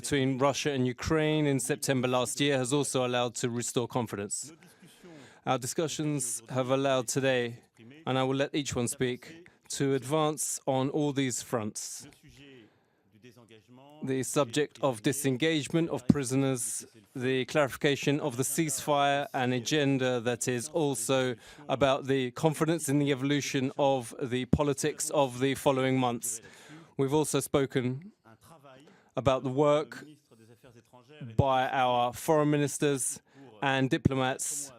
between Russia and Ukraine in September last year has also allowed to restore confidence. Our discussions have allowed today, and I will let each one speak, to advance on all these fronts. The subject of disengagement of prisoners, the clarification of the ceasefire, an agenda that is also about the confidence in the evolution of the politics of the following months. We've also spoken about the work by our foreign ministers and diplomats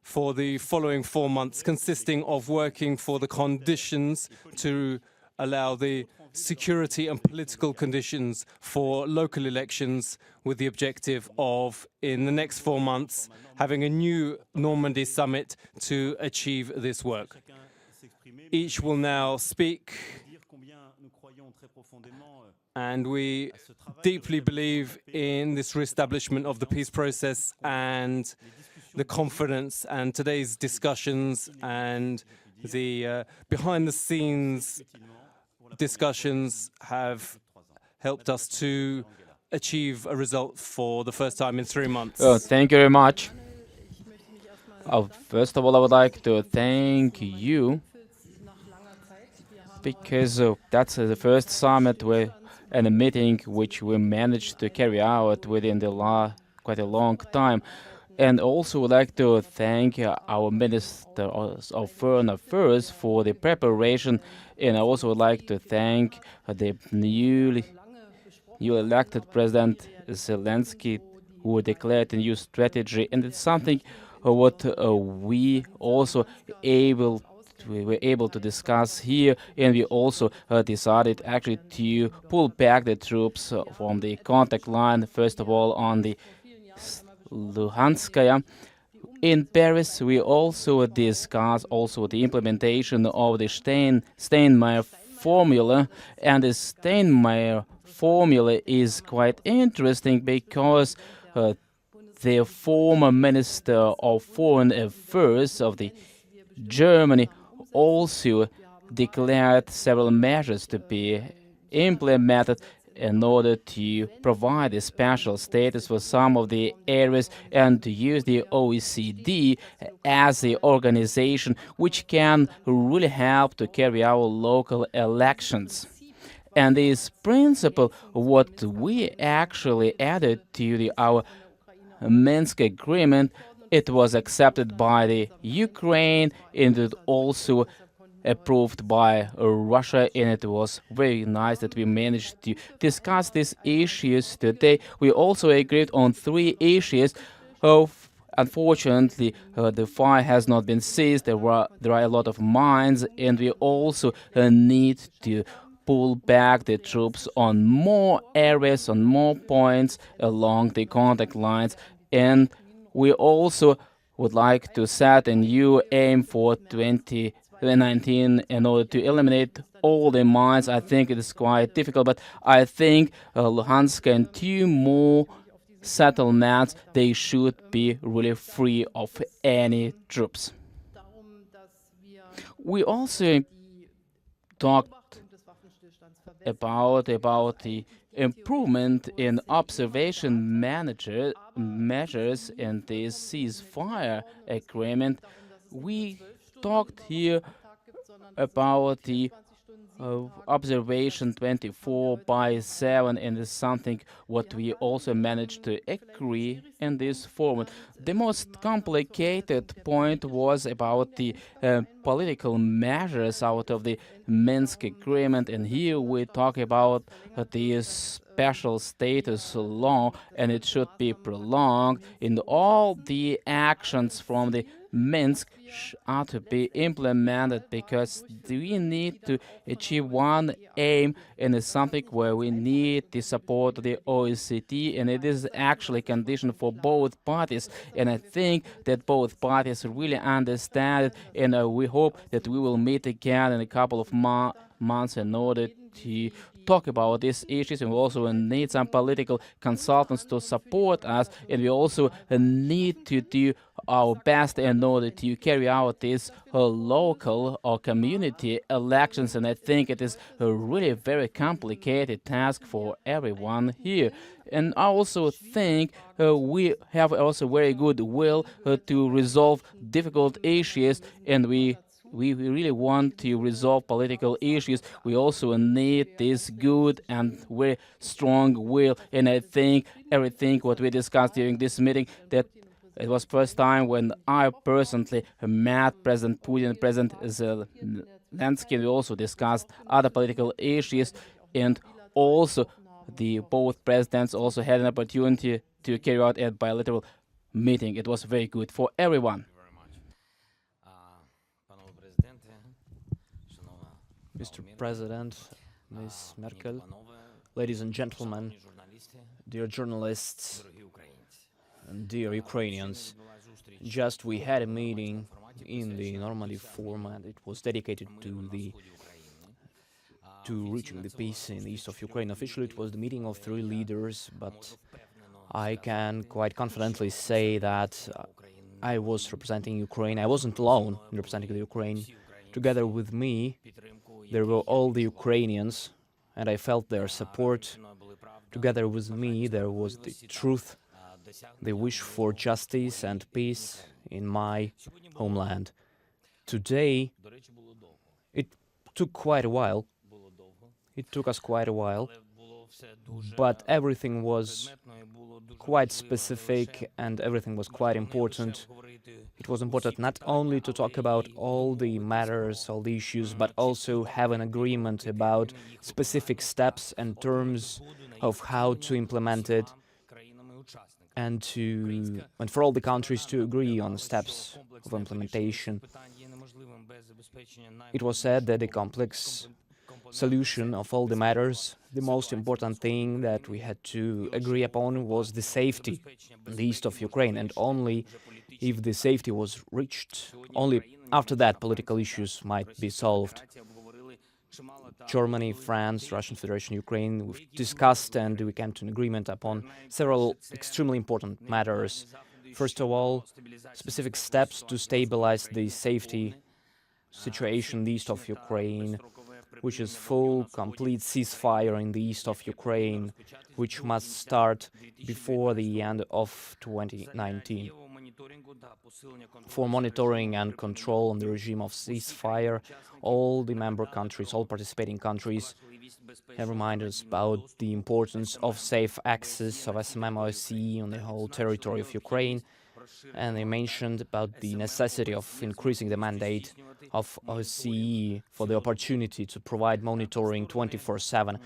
for the following 4 months, consisting of working for the conditions to allow the security and political conditions for local elections, with the objective of, in the next 4 months, having a new Normandy summit to achieve this work. Each will now speak, and we deeply believe in this reestablishment of the peace process and the confidence, and today's discussions and the behind-the-scenes discussions have helped us to achieve a result for the first time in 3 months. Thank you very much. First of all, I would like to thank you because that's the first summit and a meeting which we managed to carry out within quite a long time. And also would like to thank our Minister of Foreign Affairs for the preparation, and I also would like to thank the newly elected President Zelensky, who declared a new strategy, and it's something what we were able to discuss here, and we also decided actually to pull back the troops from the contact line, first of all on the Luhanskaya. In Paris, we also discussed the implementation of the Steinmeier formula, and the Steinmeier formula is quite interesting because the former Minister of Foreign Affairs of the Germany also declared several measures to be implemented in order to provide a special status for some of the areas and to use the OECD as the organization which can really help to carry out local elections. And this principle, what we actually added to our Minsk agreement, it was accepted by the Ukraine, and it also approved by Russia, and it was very nice that we managed to discuss these issues today. We also agreed on 3 issues. Unfortunately, the fire has not been seized. There are a lot of mines, and we also need to pull back the troops on more areas, on more points along the contact lines, and we also would like to set a new aim for 2019 in order to eliminate all the mines. I think it is quite difficult, but I think Luhansk and 2 more settlements, they should be really free of any troops. We also talked about the improvement in observation measures in this ceasefire agreement. We talked here about the observation 24/7, and is something what we also managed to agree in this format. The most complicated point was about the political measures out of the Minsk agreement, and here we talk about the special status law, and it should be prolonged, and all the actions from the Minsk are to be implemented, because we need to achieve one aim, and it's something where we need the support of the OECD, and it is actually a condition for both parties, and I think that both parties really understand it, and we hope that we will meet again in a couple of months in order to talk about these issues, and we also need some political consultants to support us, and we also need to do our best in order to carry out these local or community elections. And I think it is a really very complicated task for everyone here. And I also think we have also very good will to resolve difficult issues, and we really want to resolve political issues. We also need this good and very strong will. And I think everything what we discussed during this meeting, that it was first time when I personally met President Putin, President Zelensky. We also discussed other political issues, and also the both presidents also had an opportunity to carry out a bilateral meeting. It was very good for everyone. Mr. President, Ms. Merkel, ladies and gentlemen, dear journalists and dear Ukrainians, just we had a meeting in the Normandy format. It was dedicated to reaching the peace in the east of Ukraine. Officially, it was the meeting of 3 leaders, but I can quite confidently say that I was representing Ukraine. I wasn't alone in representing the Ukraine. Together with me, there were all the Ukrainians, and I felt their support. Together with me, there was the truth, the wish for justice and peace in my homeland. Today, it took quite a while. It took us quite a while, but everything was quite specific and everything was quite important. It was important not only to talk about all the matters, all the issues, but also have an agreement about specific steps and terms of how to implement it, and for all the countries to agree on steps of implementation. It was said that the complex solution of all the matters, the most important thing that we had to agree upon was the safety in the east of Ukraine, and only if the safety was reached, only after that political issues might be solved. Germany, France, Russian Federation, Ukraine, we've discussed and we came to an agreement upon several extremely important matters. First of all, specific steps to stabilize the safety situation in the east of Ukraine, which is full, complete ceasefire in the east of Ukraine, which must start before the end of 2019. For monitoring and control on the regime of ceasefire, all the member countries, all participating countries have reminded us about the importance of safe access of SMM-OSCE on the whole territory of Ukraine, and they mentioned about the necessity of increasing the mandate of OSCE for the opportunity to provide monitoring 24/7.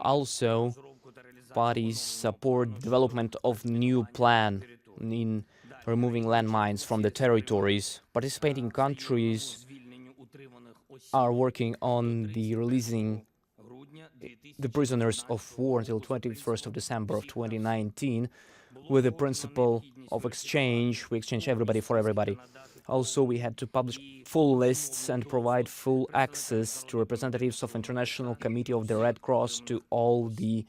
Also, parties support the development of new plan in removing landmines from the territories. Participating countries are working on the releasing the prisoners of war until 21st of December of 2019 with the principle of exchange. We exchange everybody for everybody. Also, we had to publish full lists and provide full access to representatives of International Committee of the Red Cross to all the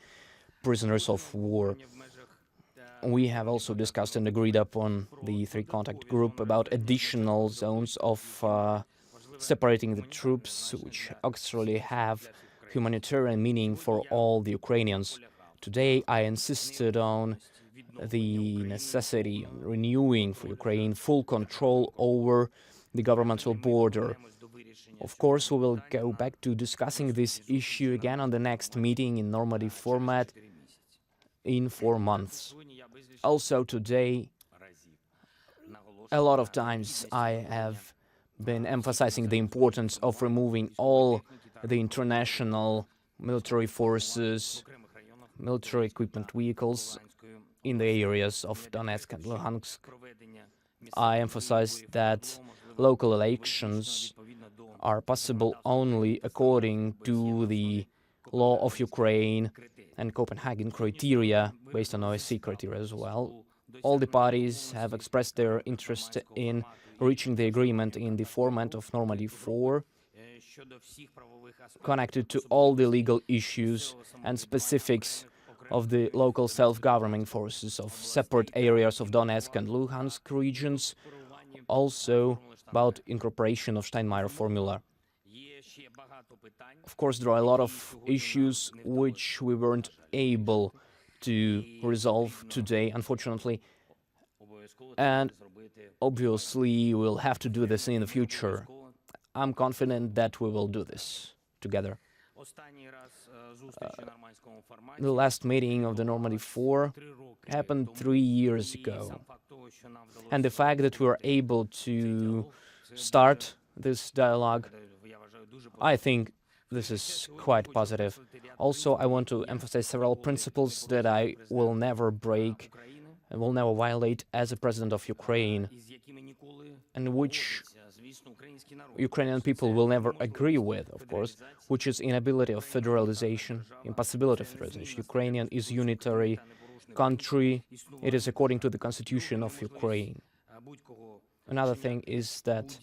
prisoners of war. We have also discussed and agreed upon the 3-contact group about additional zones of separating the troops, which actually have humanitarian meaning for all the Ukrainians. Today, I insisted on the necessity of renewing for Ukraine full control over the governmental border. Of course, we will go back to discussing this issue again on the next meeting in Normandy format in 4 months. Also today, a lot of times I have been emphasizing the importance of removing all the international military forces, military equipment vehicles in the areas of Donetsk and Luhansk. I emphasized that local elections are possible only according to the law of Ukraine and Copenhagen criteria, based on OSCE criteria as well. All the parties have expressed their interest in reaching the agreement in the format of Normandy 4, connected to all the legal issues and specifics of the local self-governing forces of separate areas of Donetsk and Luhansk regions, also about incorporation of Steinmeier formula. Of course, there are a lot of issues which we weren't able to resolve today, unfortunately, and obviously we'll have to do this in the future. I'm confident that we will do this together. The last meeting of the Normandy 4 happened 3 years ago, and the fact that we were able to start this dialogue, I think this is quite positive. Also, I want to emphasize several principles that I will never break and will never violate as a president of Ukraine, and which Ukrainian people will never agree with, of course, which is inability of federalization, impossibility of federalization. Ukrainian is unitary country. It is according to the constitution of Ukraine. Another thing is that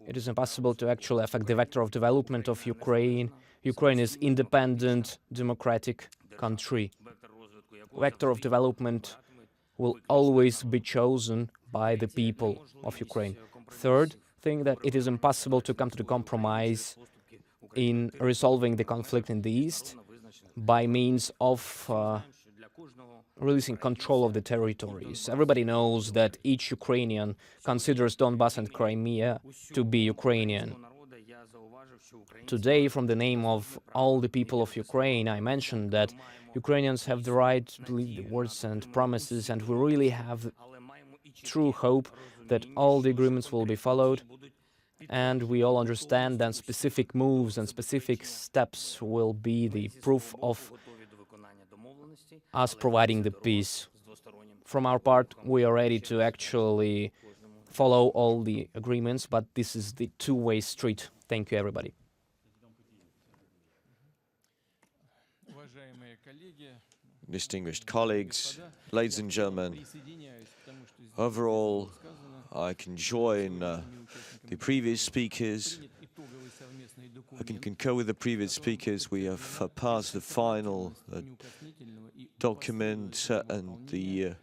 it is impossible to actually affect the vector of development of Ukraine. Ukraine is independent, democratic country. Vector of development will always be chosen by the people of Ukraine. Third thing, that it is impossible to come to the compromise in resolving the conflict in the East by means of releasing control of the territories. Everybody knows that each Ukrainian considers Donbas and Crimea to be Ukrainian. Today, from the name of all the people of Ukraine, I mentioned that Ukrainians have the right to believe the words and promises, and we really have true hope that all the agreements will be followed, and we all understand that specific moves and specific steps will be the proof of us providing the peace. From our part, we are ready to actually follow all the agreements, but this is the two-way street. Thank you, everybody. Distinguished colleagues, ladies and gentlemen, overall, I can join the previous speakers. I can concur with the previous speakers. We have passed the final document, and the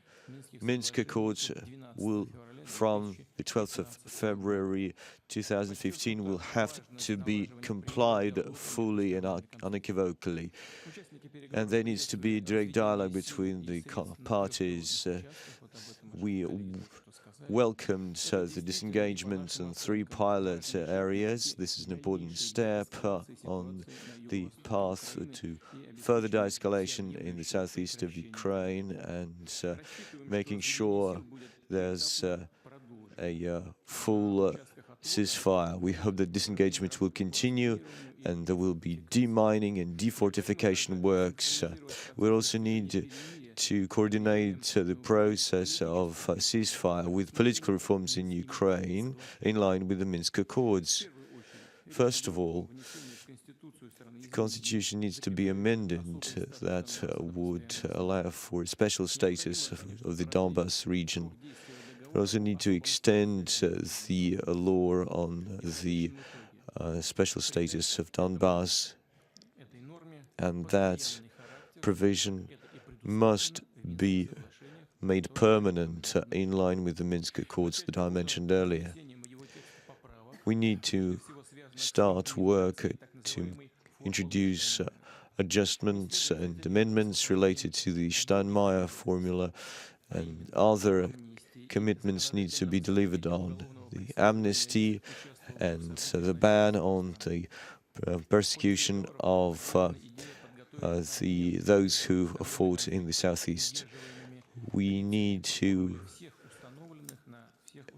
Minsk Accords will, from the 12th of February 2015, will have to be complied fully and unequivocally. And there needs to be direct dialogue between the parties. We welcomed the disengagement in 3 pilot areas. This is an important step on the path to further de-escalation in the southeast of Ukraine, and making sure there's a full ceasefire. We hope that disengagement will continue and there will be demining and defortification works. We also need to coordinate the process of ceasefire with political reforms in Ukraine in line with the Minsk Accords. First of all, the constitution needs to be amended that would allow for a special status of the Donbas region. We also need to extend the law on the special status of Donbas, and that provision must be made permanent in line with the Minsk Accords that I mentioned earlier. We need to start work to introduce adjustments and amendments related to the Steinmeier formula, and other commitments need to be delivered on. The amnesty and the ban on the persecution of those who fought in the southeast. We need to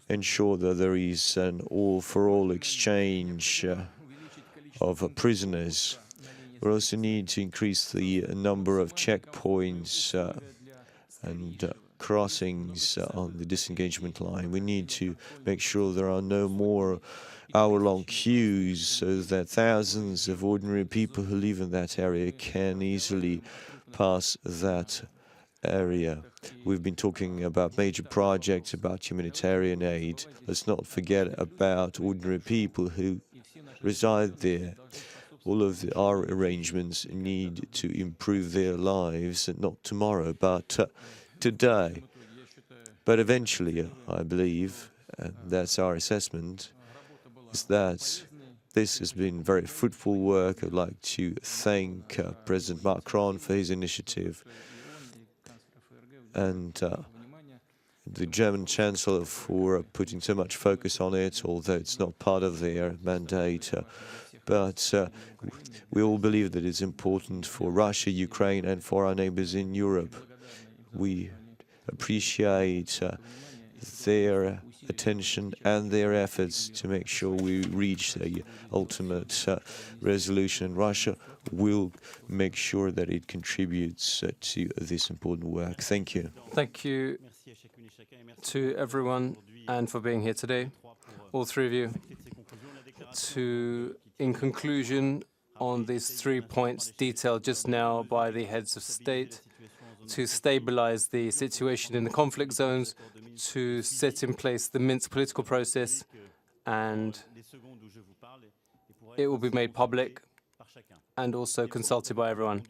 ensure that there is an all-for-all exchange of prisoners. We also need to increase the number of checkpoints and crossings on the disengagement line. We need to make sure there are no more hour-long queues so that thousands of ordinary people who live in that area can easily pass that area. We've been talking about major projects, about humanitarian aid. Let's not forget about ordinary people who reside there. All of our arrangements need to improve their lives, not tomorrow, but today. But eventually, I believe, and that's our assessment, is that this has been very fruitful work. I'd like to thank President Macron for his initiative and the German Chancellor for putting so much focus on it, although it's not part of their mandate. But we all believe that it's important for Russia, Ukraine, and for our neighbors in Europe. We appreciate their attention and their efforts to make sure we reach the ultimate resolution. Russia will make sure that it contributes to this important work. Thank you. Thank you to everyone and for being here today, all three of you. In conclusion, on these 3 points detailed just now by the heads of state, to stabilize the situation in the conflict zones, to set in place the Minsk political process, and it will be made public and also consulted by everyone.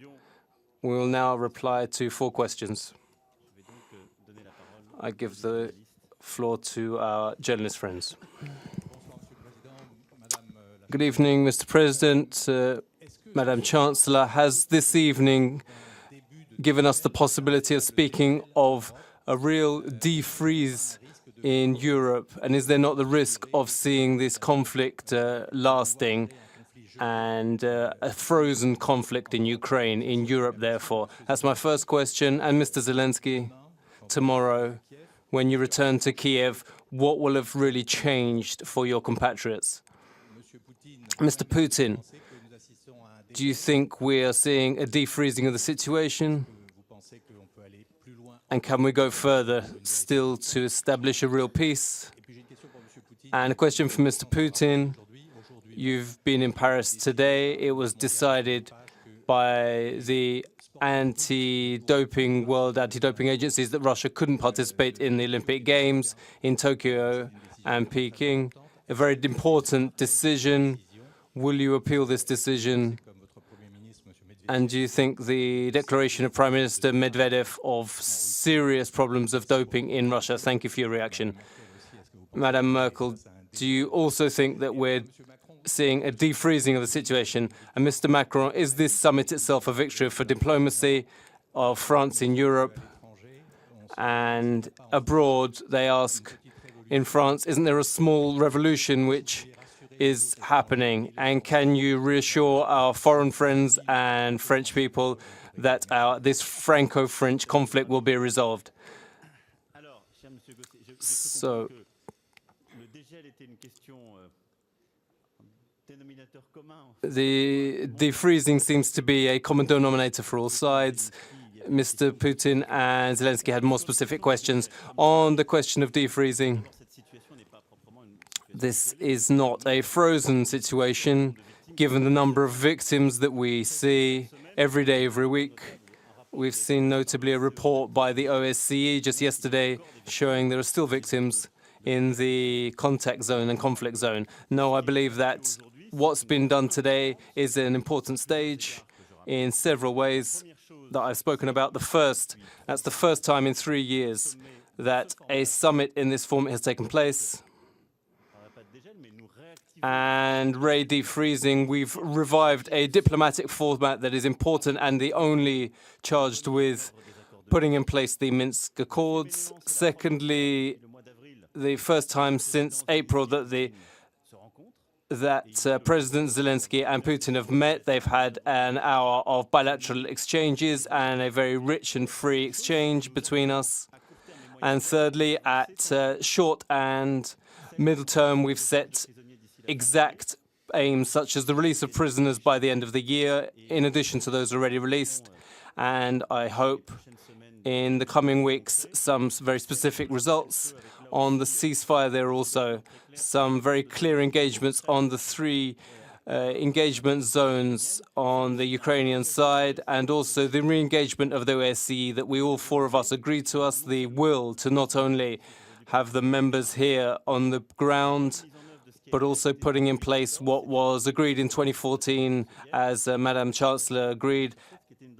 We will now reply to 4 questions. I give the floor to our journalist friends. Good evening, Mr. President, Madam Chancellor. Has this evening given us the possibility of speaking of a real defreeze in Europe? And is there not the risk of seeing this conflict lasting and a frozen conflict in Ukraine, in Europe, therefore? That's my first question. And Mr. Zelensky, tomorrow, when you return to Kiev, what will have really changed for your compatriots? Mr. Putin, do you think we are seeing a defreezing of the situation? And can we go further still to establish a real peace? And a question for Mr. Putin. You've been in Paris today. It was decided by the world anti-doping agencies that Russia couldn't participate in the Olympic Games in Tokyo and Peking. A very important decision. Will you appeal this decision? And do you think the declaration of Prime Minister Medvedev of serious problems of doping in Russia? Thank you for your reaction. Madam Merkel, do you also think that we're seeing a defreezing of the situation? And Mr. Macron, is this summit itself a victory for diplomacy of France in Europe? And abroad, they ask, in France, isn't there a small revolution which is happening? And can you reassure our foreign friends and French people that this Franco-French conflict will be resolved? So, the defreezing seems to be a common denominator for all sides. Mr. Putin and Zelensky had more specific questions. On the question of defreezing, this is not a frozen situation, given the number of victims that we see every day, every week. We've seen notably a report by the OSCE just yesterday showing there are still victims in the contact zone and conflict zone. No, I believe that what's been done today is an important stage in several ways that I've spoken about. That's the first time in 3 years that a summit in this format has taken place. And defreezing, we've revived a diplomatic format that is important and the only charged with putting in place the Minsk Accords. Secondly, the first time since April that President Zelensky and Putin have met. They've had an hour of bilateral exchanges and a very rich and free exchange between us. And thirdly, at short and middle term, we've set exact aims, such as the release of prisoners by the end of the year, in addition to those already released. And I hope in the coming weeks some very specific results. On the ceasefire, there are also some very clear engagements on the 3 engagement zones on the Ukrainian side, and also the re-engagement of the OSCE that we all 4 of us agreed to us, the will to not only have the members here on the ground, but also putting in place what was agreed in 2014, as Madam Chancellor agreed,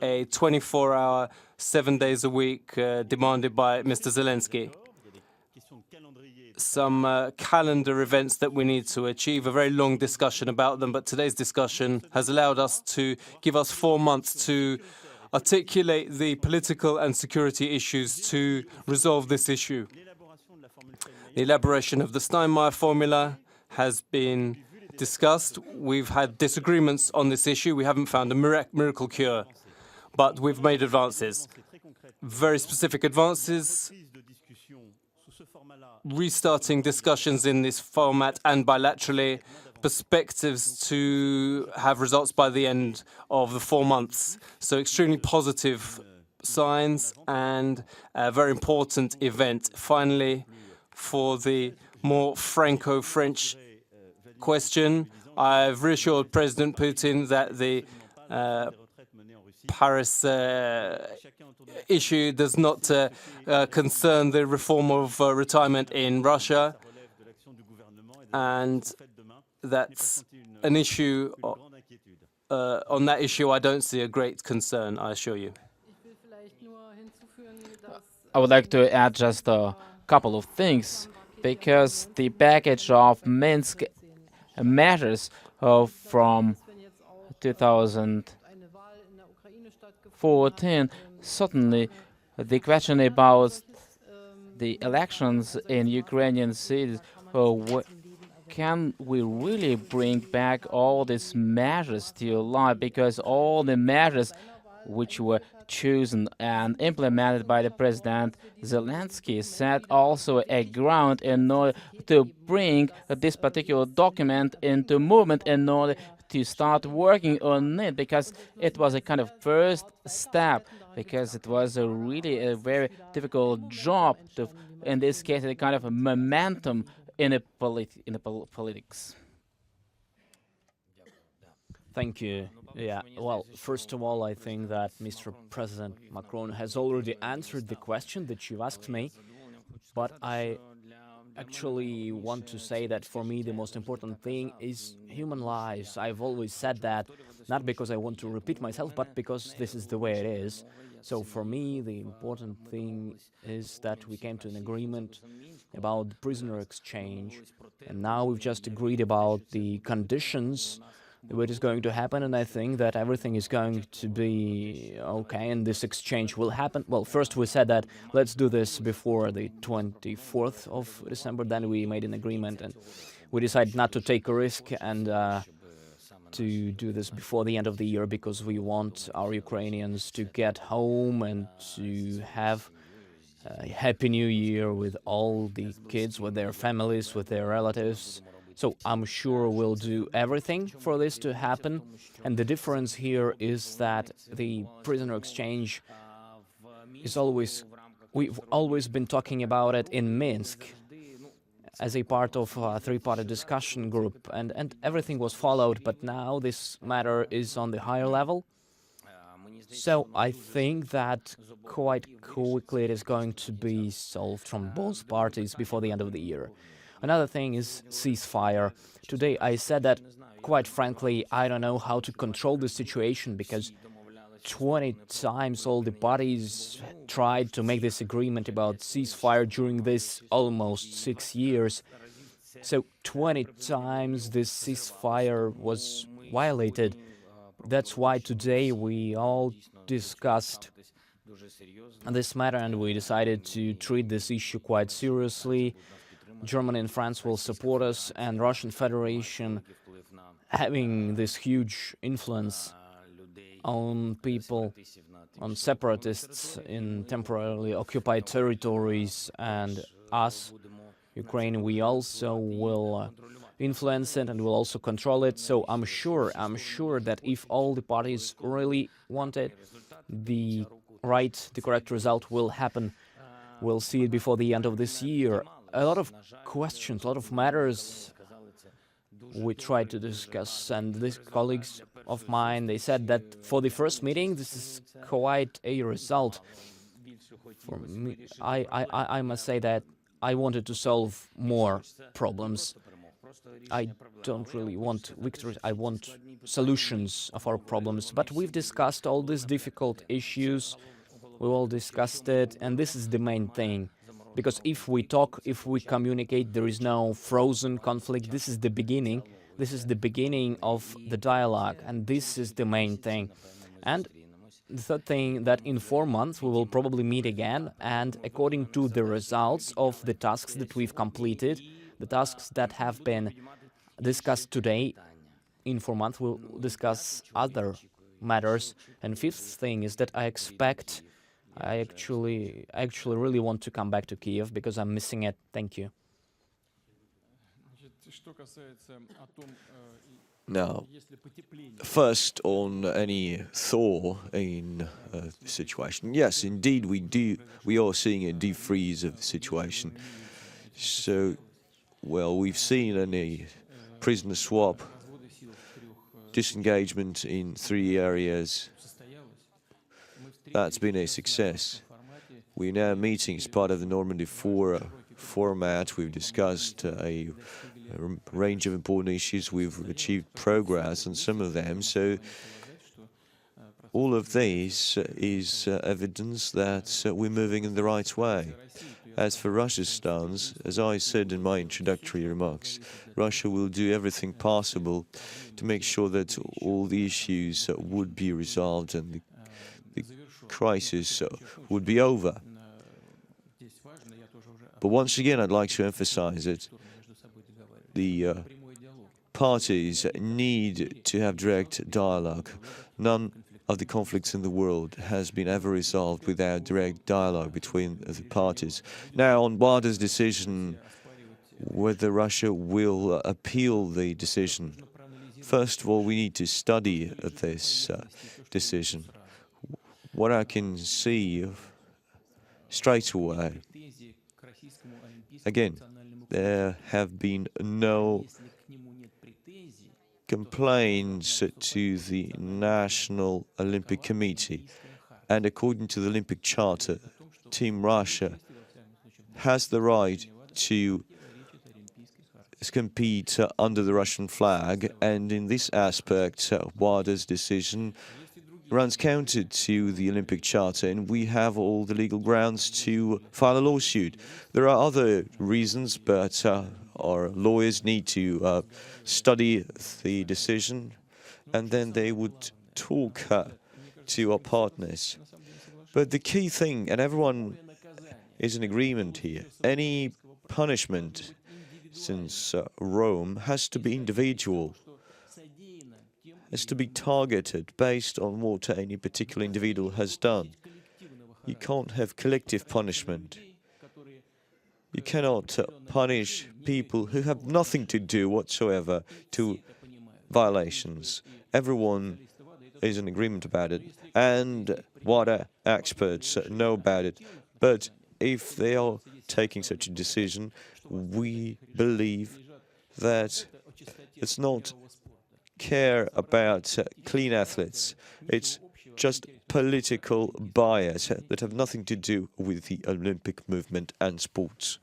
a 24-hour, 7 days a week demanded by Mr. Zelensky. Some calendar events that we need to achieve, a very long discussion about them, but today's discussion has allowed us to give us 4 months to articulate the political and security issues to resolve this issue. The elaboration of the Steinmeier formula has been discussed. We've had disagreements on this issue. We haven't found a miracle cure, but we've made advances, very specific advances, restarting discussions in this format and bilaterally, perspectives to have results by the end of the 4 months. So extremely positive signs and a very important event. Finally, for the more Franco-French question, I've reassured President Putin that the Paris issue does not concern the reform of retirement in Russia, and that's an issue. On that issue, I don't see a great concern, I assure you. I would like to add just a couple of things, because the package of Minsk measures from 2014, certainly the question about the elections in Ukrainian cities, can we really bring back all these measures to life? Because all the measures which were chosen and implemented by the President Zelensky set also a ground in order to bring this particular document into movement, in order to start working on it, because it was a kind of first step, because it was really a very difficult job to, in this case, a kind of a momentum in a politics. Thank you. Yeah, well, first of all, I think that Mr. President Macron has already answered the question that you asked me, but I actually want to say that for me the most important thing is human lives. I've always said that, not because I want to repeat myself, but because this is the way it is. So for me, the important thing is that we came to an agreement about the prisoner exchange, and now we've just agreed about the conditions what is going to happen, and I think that everything is going to be okay, and this exchange will happen. Well, first we said that let's do this before the 24th of December, then we made an agreement, and we decided not to take a risk and to do this before the end of the year, because we want our Ukrainians to get home and to have a happy new year with all the kids, with their families, with their relatives. So I'm sure we'll do everything for this to happen. And the difference here is that the prisoner exchange is we've always been talking about it in Minsk as a part of a three-party discussion group, and everything was followed, but now this matter is on the higher level. So I think that quite quickly it is going to be solved from both parties before the end of the year. Another thing is ceasefire. Today I said that, quite frankly, I don't know how to control the situation, because 20 times all the parties tried to make this agreement about ceasefire during this almost 6 years. So 20 times this ceasefire was violated. That's why today we all discussed this matter, and we decided to treat this issue quite seriously. Germany and France will support us, and Russian Federation, having this huge influence on people, on separatists in temporarily occupied territories, and us, Ukraine, we also will influence it and will also control it. So I'm sure that if all the parties really want it, the correct result will happen. We'll see it before the end of this year. A lot of questions, a lot of matters we tried to discuss, and these colleagues of mine, they said that for the first meeting, this is quite a result. For me, I must say that I wanted to solve more problems. I don't really want victories, I want solutions of our problems. But we've discussed all these difficult issues, we all discussed it, and this is the main thing. Because if we talk, if we communicate, there is no frozen conflict. This is the beginning. This is the beginning of the dialogue, and this is the main thing. And the third thing, that in 4 months we will probably meet again, and according to the results of the tasks that we've completed, the tasks that have been discussed today, in 4 months we'll discuss other matters. And fifth thing is that I actually really want to come back to Kiev because I'm missing it. Thank you. Now, first on any thaw in the situation. Yes, indeed we are seeing a defreeze of the situation. So, well, we've seen a prisoner swap, disengagement in 3 areas. That's been a success. We're now meeting as part of the Normandy 4 format. We've discussed a range of important issues. We've achieved progress on some of them. So all of this is evidence that we're moving in the right way. As for Russia's stance, as I said in my introductory remarks, Russia will do everything possible to make sure that all the issues would be resolved and the crisis would be over. But once again, I'd like to emphasize that the parties need to have direct dialogue. None of the conflicts in the world has been ever resolved without direct dialogue between the parties. Now, on Wada's decision, whether Russia will appeal the decision, first of all, we need to study this decision. What I can see straight away, again, there have been no complaints to the National Olympic Committee, and according to the Olympic Charter, Team Russia has the right to compete under the Russian flag, and in this aspect, WADA's decision runs counter to the Olympic Charter, and we have all the legal grounds to file a lawsuit. There are other reasons, but our lawyers need to study the decision, and then they would talk to our partners. But the key thing, and everyone is in agreement here, any punishment since Rome has to be individual, has to be targeted based on what any particular individual has done. You can't have collective punishment. You cannot punish people who have nothing to do whatsoever to violations. Everyone is in agreement about it, and WADA experts know about it. But if they are taking such a decision, we believe that it's not care about clean athletes. It's just political bias that have nothing to do with the Olympic movement and sports.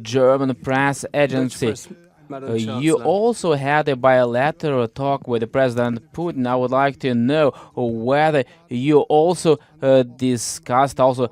German press agency. You also had a bilateral talk with President Putin. I would like to know whether you also discussed also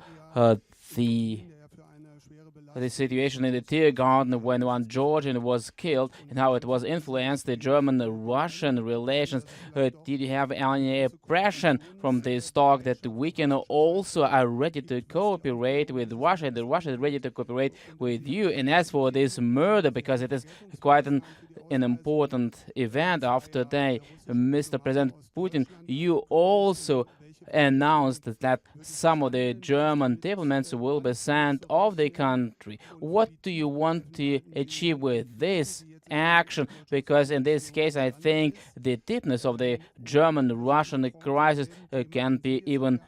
the situation in the Tear Garden when one Georgian was killed and how it was influenced the German-Russian relations. Did you have any impression from this talk that we can also are ready to cooperate with Russia, and Russia is ready to cooperate with you? And as for this murder, because it is quite an important event after today, Mr. President Putin, you also announced that some of the German diplomats will be sent off the country. What do you want to achieve with this action? Because in this case, I think the deepness of the German-Russian crisis can be even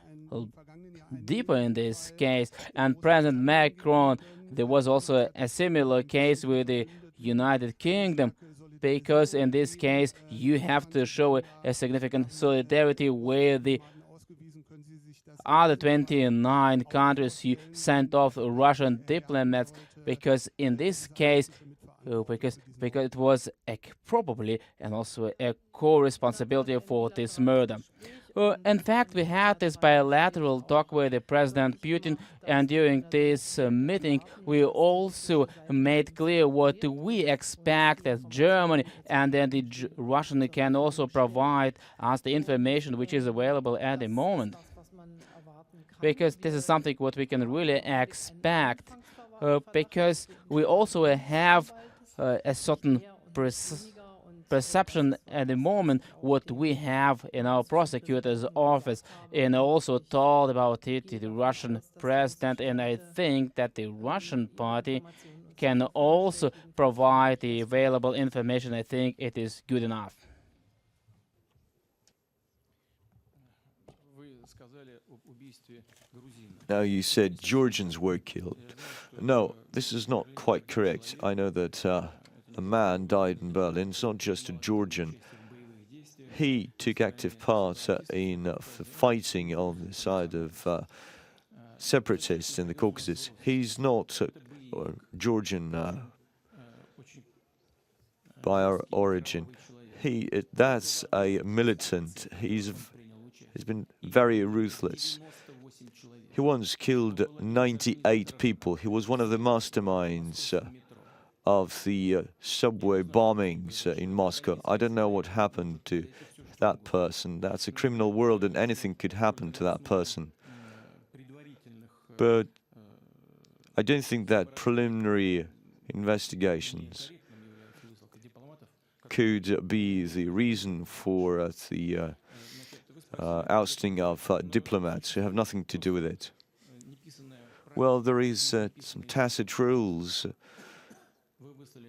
deeper in this case. And President Macron, there was also a similar case with the United Kingdom, because in this case, you have to show a significant solidarity with the other 29 countries who sent off Russian diplomats, because in this case, because it was probably and also a co-responsibility for this murder. In fact, we had this bilateral talk with the President Putin, and during this meeting, we also made clear what we expect as Germany, and then the Russian can also provide us the information which is available at the moment. Because this is something what we can really expect, because we also have a certain perception at the moment what we have in our prosecutor's office, and also told about it to the Russian president, and I think that the Russian party can also provide the available information. I think it is good enough. Now you said Georgians were killed. No, this is not quite correct. I know that a man died in Berlin. It's not just a Georgian. He took active part in fighting on the side of separatists in the Caucasus. He's not Georgian by our origin. That's a militant. He's been very ruthless. He once killed 98 people. He was one of the masterminds of the subway bombings in Moscow. I don't know what happened to that person. That's a criminal world, and anything could happen to that person. But I don't think that preliminary investigations could be the reason for the ousting of diplomats who have nothing to do with it. Well, there is some tacit rules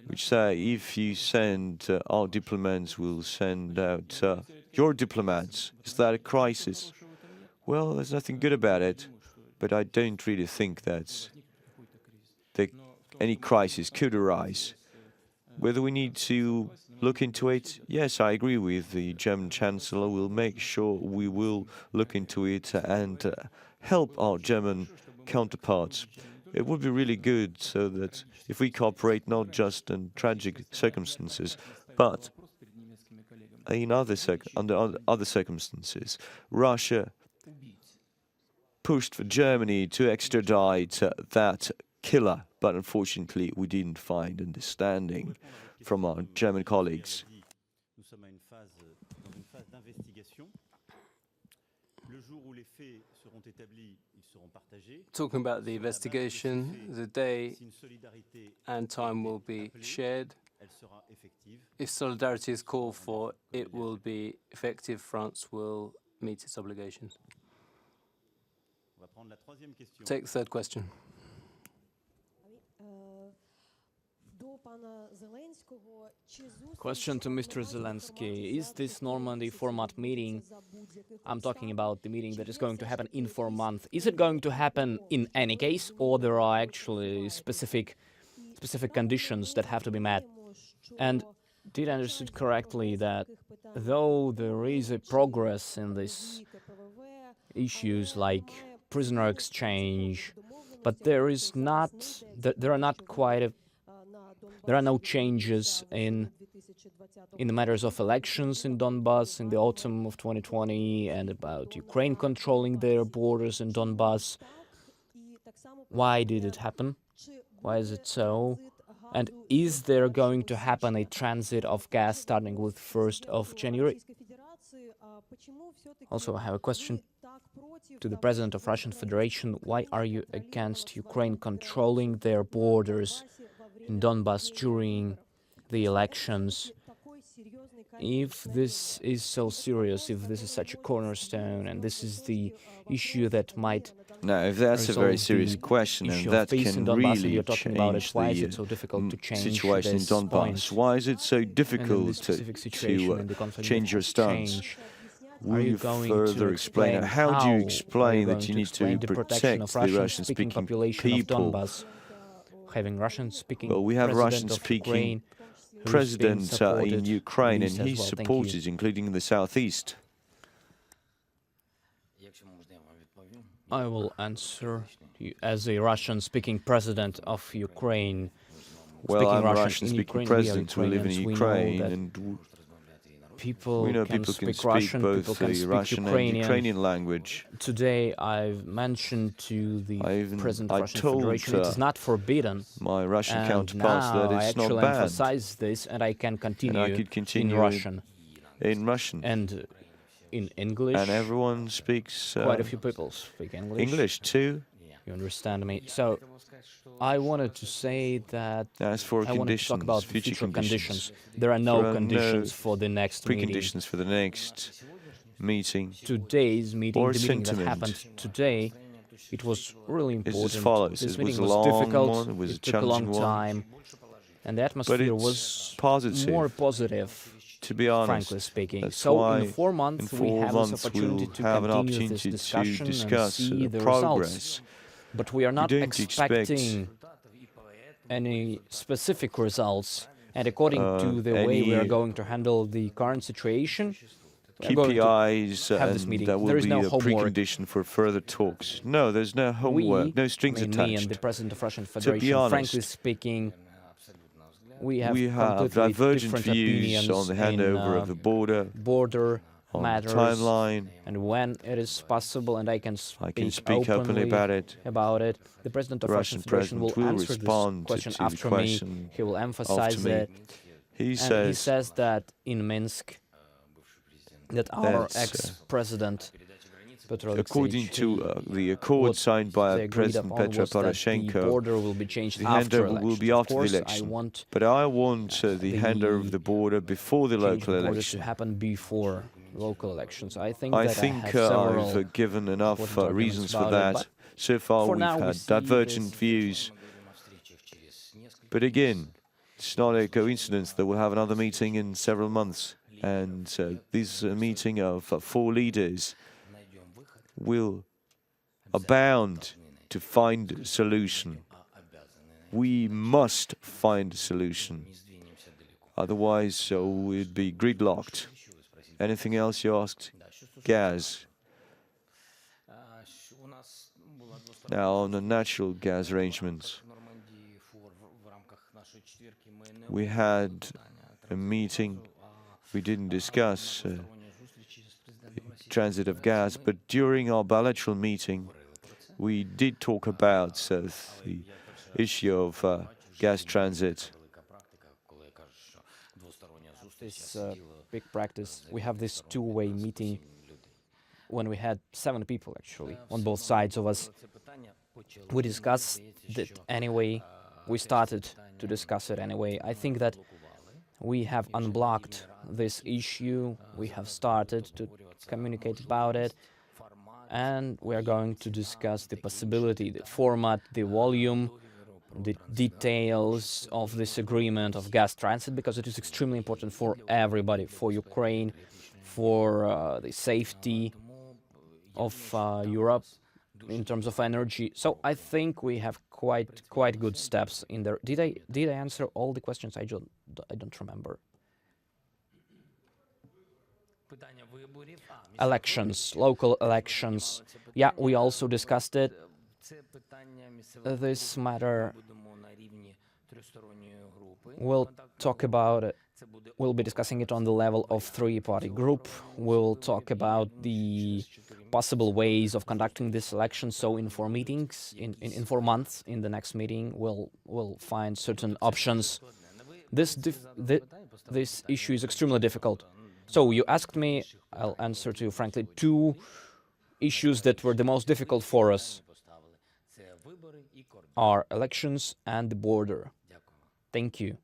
which say if you send our diplomats, we'll send out your diplomats. Is that a crisis? Well, there's nothing good about it, but I don't really think that any crisis could arise. Whether we need to look into it, yes, I agree with the German Chancellor. We'll make sure we will look into it and help our German counterparts. It would be really good so that if we cooperate not just in tragic circumstances, but in under other circumstances. Russia pushed for Germany to extradite that killer, but unfortunately we didn't find understanding from our German colleagues. Talking about the investigation, the day and time will be shared. If solidarity is called for, it will be effective. France will meet its obligations. Take the third question. Question to Mr. Zelensky. Is this Normandy format meeting, I'm talking about the meeting that is going to happen in 4 months, is it going to happen in any case, or there are actually specific conditions that have to be met? And did I understand correctly that though there is a progress in these issues like prisoner exchange, but there are no changes in the matters of elections in Donbass in the autumn of 2020 and about Ukraine controlling their borders in Donbass. Why did it happen? Why is it so? And is there going to happen a transit of gas starting with 1st of January? Also, I have a question to the President of Russian Federation. Why are you against Ukraine controlling their borders in Donbass during the elections? If this is so serious, if this is such a cornerstone, and this is the issue that might Now, if that's a very serious question, and that can really change the situation in Donbass, why is it so difficult to change your stance? Will you further explain? How do you explain that you need to protect the Russian-speaking people? Having Russian-speaking well, we have Russian-speaking president in Ukraine, and he's supported, including in the southeast. I will answer you as a Russian-speaking president of Ukraine. Well, Speaking I'm a Russian in Russian-speaking Ukraine, we are president. We live in Ukrainians, we know Ukraine, that and people we know can people can speak speak Russian, both people can the speak Russian and Ukrainian. Ukrainian language. Today, I've mentioned to the President of I Russian told Federation it is not forbidden. my Russian And counterparts now that I it's not actually banned, emphasize this, and I can and continue, I could continue in Russian in Russian. and in English. And everyone speaks Quite a few people speak English. English too. You understand me? So I wanted to say that As for I wanted to talk about future conditions. There are no There are conditions no for the next meeting. preconditions for the next meeting. Today's meeting, Or the meeting that sentiment happened today, it was really It's important. as follows. This It was meeting a was long difficult. one, it was a took a long challenging one. time, and the But atmosphere it's was positive, more positive, to be honest. frankly speaking. That's So why in 4 months in we 4 have this months opportunity we'll to have an continue opportunity this to discussion discuss and see the progress. results. But we are not don't expect expecting any specific results. And according to the way we are any going to handle the current situation, we are going to KPIs, have this and meeting. that will There is be no a homework. precondition for further talks. No, there's no homework, no strings me and the attached. President of Russian be Federation, honest, frankly speaking, we have have completely divergent different views opinions on the handover in of the border, border on the matters, timeline. and when it is possible, and I can speak openly about it. The President of The Russian Russian Federation will president will answer respond this question to the after question me. He will emphasize me. it. He And he says that in Minsk, that our That's, ex-president, Petro according Alexeyevich, to the accord what signed they by agreed President upon Petro was that the Poroshenko, border will be changed the after handover will be elections. Of after the course, election. I want But I want the handover of the border before the change local of borders election. to happen before local elections. I think I that think I have several I've given enough important arguments reasons for about it, that. but So far, for we've now we had see divergent this- views. But again, it's not a coincidence that we'll have another meeting in several months. And this meeting of 4 leaders will are bound to find a solution. We must find a solution. Otherwise, we'd be gridlocked. Anything else you asked? Gas. Now, on the natural gas arrangements, we had a meeting. We didn't discuss the transit of gas, but during our bilateral meeting, we did talk about the issue of gas transit. This big practice. We have this two-way meeting when we had 7 people actually on both sides of us. We discussed it anyway. We started to discuss it anyway. I think that we have unblocked this issue. We have started to communicate about it, and we are going to discuss the possibility, the format, the volume, the details of this agreement of gas transit, because it is extremely important for everybody, for Ukraine, for the safety of Europe in terms of energy. So I think we have quite good steps in there. Did I answer all the questions? I don't remember. Elections, local elections. Yeah, we also discussed it. This matter, we'll talk about it. We'll be discussing it on the level of 3-party group. We'll talk about the possible ways of conducting this election. So in 4 meetings, in 4 months, in the next meeting, we'll find certain options. This issue is extremely difficult. So you asked me, I'll answer to you frankly, 2 issues that were the most difficult for us are elections and the border. Thank you.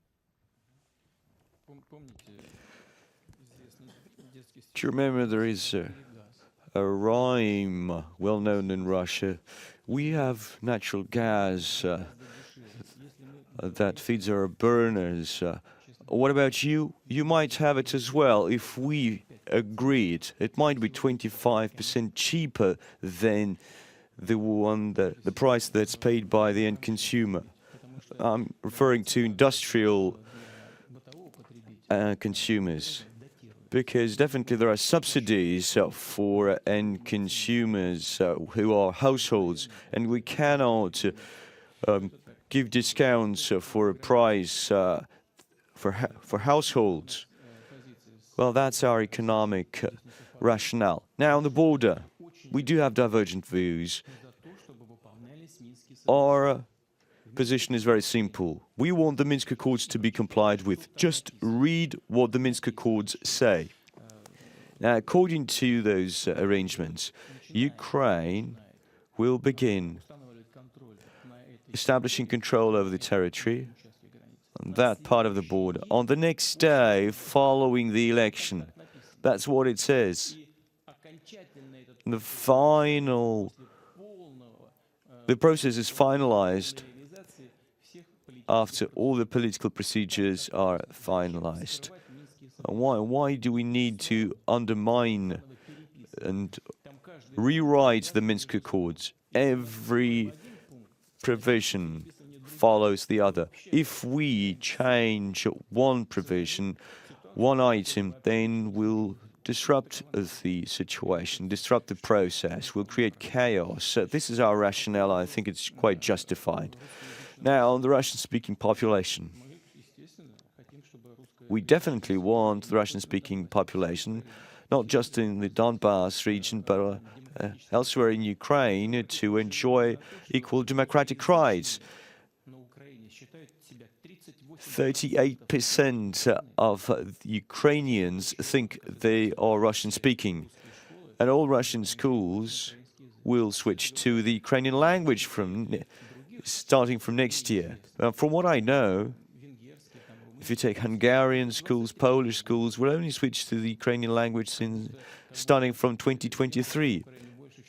Do you remember there is a rhyme well known in Russia? We have natural gas that feeds our burners. What about you? You might have it as well if we agreed. It might be 25% cheaper than the price that's paid by the end consumer. I'm referring to industrial consumers, because definitely there are subsidies for end consumers who are households, and we cannot give discounts for a price for households. Well, that's our economic rationale. Now, on the border, we do have divergent views. Our position is very simple. We want the Minsk Accords to be complied with. Just read what the Minsk Accords say. Now, according to those arrangements, Ukraine will begin establishing control over the territory on that part of the border on the next day following the election. That's what it says. The process is finalized after all the political procedures are finalized. Why do we need to undermine and rewrite the Minsk Accords? Every provision follows the other. If we change one provision, one item, then we'll disrupt the situation, disrupt the process, will create chaos. This is our rationale. I think it's quite justified. Now, on the Russian-speaking population, we definitely want the Russian-speaking population, not just in the Donbas region, but elsewhere in Ukraine, to enjoy equal democratic rights. 38% of Ukrainians think they are Russian-speaking, and all Russian schools will switch to the Ukrainian language starting from next year. From what I know, if you take Hungarian schools, Polish schools, will only switch to the Ukrainian language starting from 2023,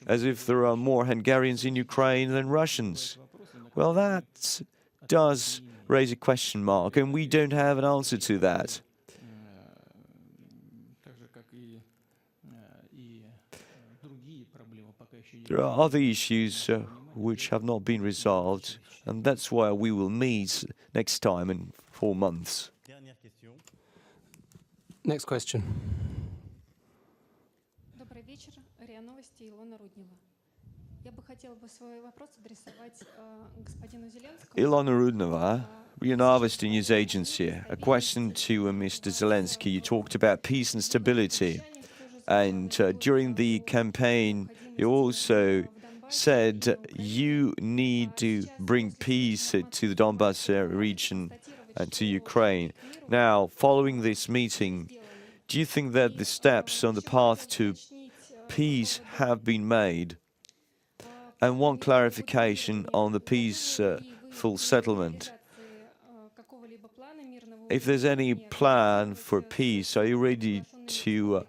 as if there are more Hungarians in Ukraine than Russians. Well, that does raise a question mark, and we don't have an answer to that. There are other issues which have not been resolved, and that's why we will meet next time in 4 months. Next question. Добрый вечер. РИА Новости, Илона Руднева. Я бы хотела бы свой вопрос адресовать господину Зеленскому. Ilona Rudneva, RIA Novosti News Agency. A question to Mr. Zelensky. You talked about peace and stability, and during the campaign, you also said you need to bring peace to the Donbas region and to Ukraine. Now, following this meeting, do you think that the steps on the path to peace have been made? And one clarification on the peaceful settlement. If there's any plan for peace, are you ready to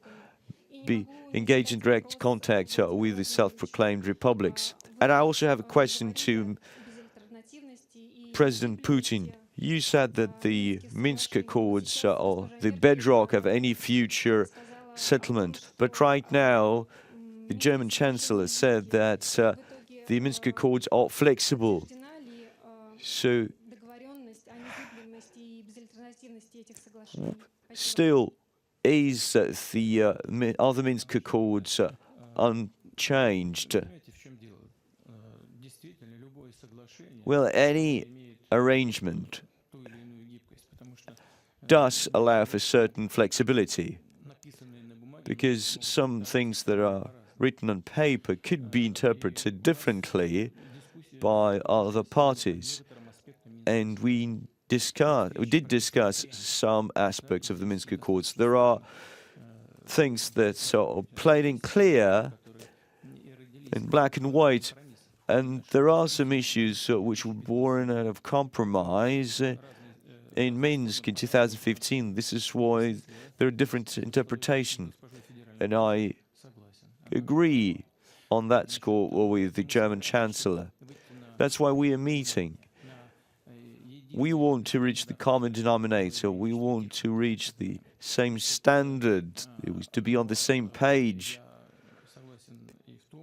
be engaged in direct contact with the self-proclaimed republics? And I also have a question to President Putin. You said that the Minsk Accords are the bedrock of any future settlement, but right now the German Chancellor said that the Minsk Accords are flexible. So, still, is the other Minsk Accords unchanged? Well, any arrangement does allow for certain flexibility, because some things that are written on paper could be interpreted differently by other parties. And we did discuss some aspects of the Minsk Accords. There are things that are plain and clear, in black and white, and there are some issues which were born out of compromise in Minsk in 2015. This is why there are different interpretations. And I agree on that score with the German Chancellor. That's why we are meeting. We want to reach the common denominator. We want to reach the same standard. It was to be on the same page.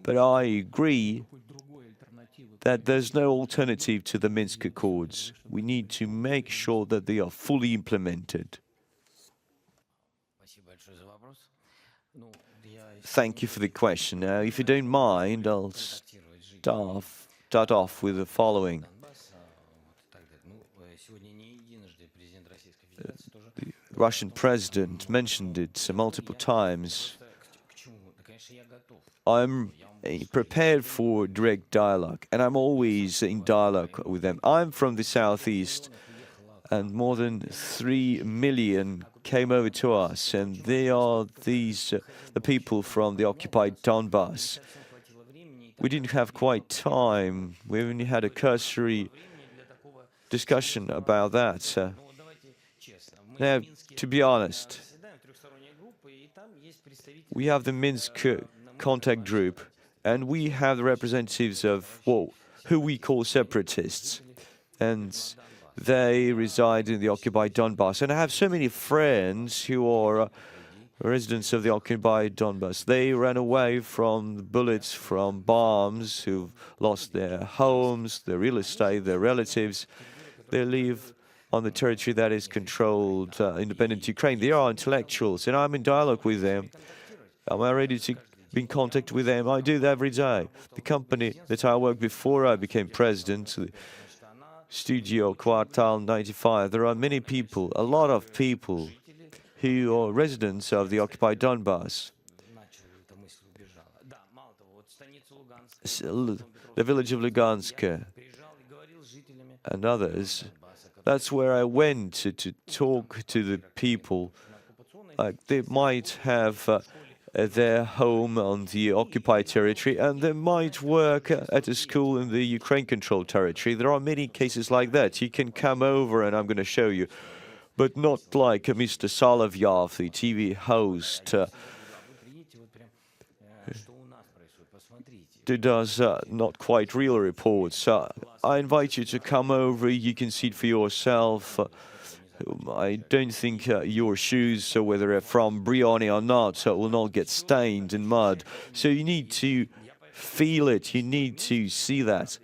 But I agree that there's no alternative to the Minsk Accords. We need to make sure that they are fully implemented. Thank you for the question. Now, if you don't mind, I'll start off with the following. The Russian president mentioned it multiple times. I'm prepared for direct dialogue, and I'm always in dialogue with them. I'm from the southeast, and more than 3 million came over to us, and they are the people from the occupied Donbass. We didn't have quite time. We only had a cursory discussion about that. Now, to be honest, we have the Minsk contact group, and we have the representatives of who we call separatists, and they reside in the occupied Donbass. And I have so many friends who are residents of the occupied Donbass. They ran away from the bullets, from bombs, who've lost their homes, their real estate, their relatives. They live on the territory that is controlled, independent Ukraine. They are intellectuals, and I'm in dialogue with them. I'm ready to be in contact with them. I do that every day. The company that I worked before I became president, the Studio Quartal 95, there are many people, a lot of people, who are residents of the occupied Donbass. The village of Lugansk and others. That's where I went to talk to the people. They might have their home on the occupied territory, and they might work at a school in the Ukraine-controlled territory. There are many cases like that. You can come over, and I'm going to show you, but not like Mr. Solovyov, the TV host, who does not quite real reports. I invite you to come over. You can see it for yourself. I don't think your shoes, whether they're from Brioni or not, will not get stained in mud. So you need to feel it. You need to see that.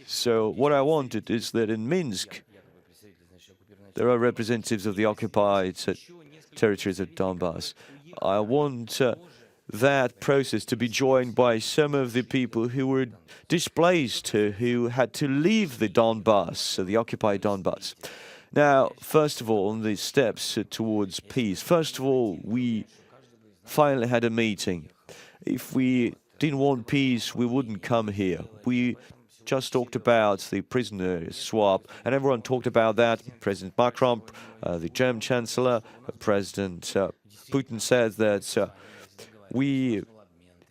So what I wanted is that in Minsk, there are representatives of the occupied territories of Donbass. I want that process to be joined by some of the people who were displaced, who had to leave the Donbass, the occupied Donbass. Now, first of all, on the steps towards peace, first of all, we finally had a meeting. If we didn't want peace, we wouldn't come here. We just talked about the prisoner swap, and everyone talked about that. President Macron, the German Chancellor, President Putin said that we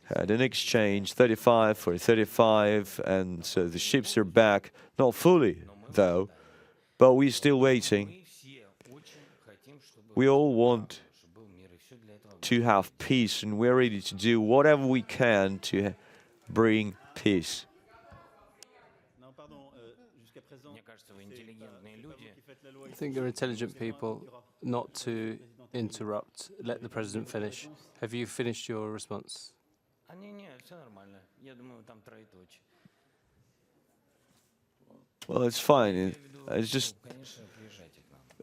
had an exchange, 35 for 35, and so the ships are back. Not fully, though, but we're still waiting. We all want to have peace, and we're ready to do whatever we can to bring peace. I think you're intelligent people not to interrupt. Let the president finish. Have you finished your response? Well, it's fine. It's just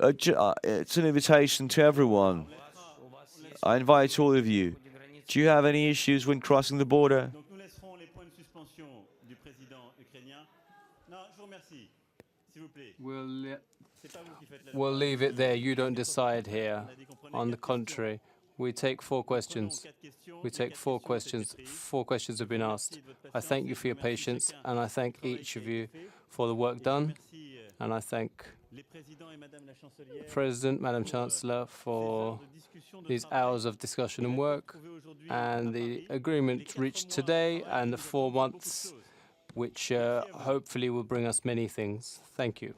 it's an invitation to everyone. I invite all of you. Do you have any issues when crossing the border? We'll leave it there. You don't decide here. On the contrary, we take 4 questions. We take 4 questions. 4 questions have been asked. I thank you for your patience, and I thank each of you for the work done. And I thank President, Madam Chancellor, for these hours of discussion and work, and the agreement reached today, and the 4 months, which hopefully will bring us many things. Thank you.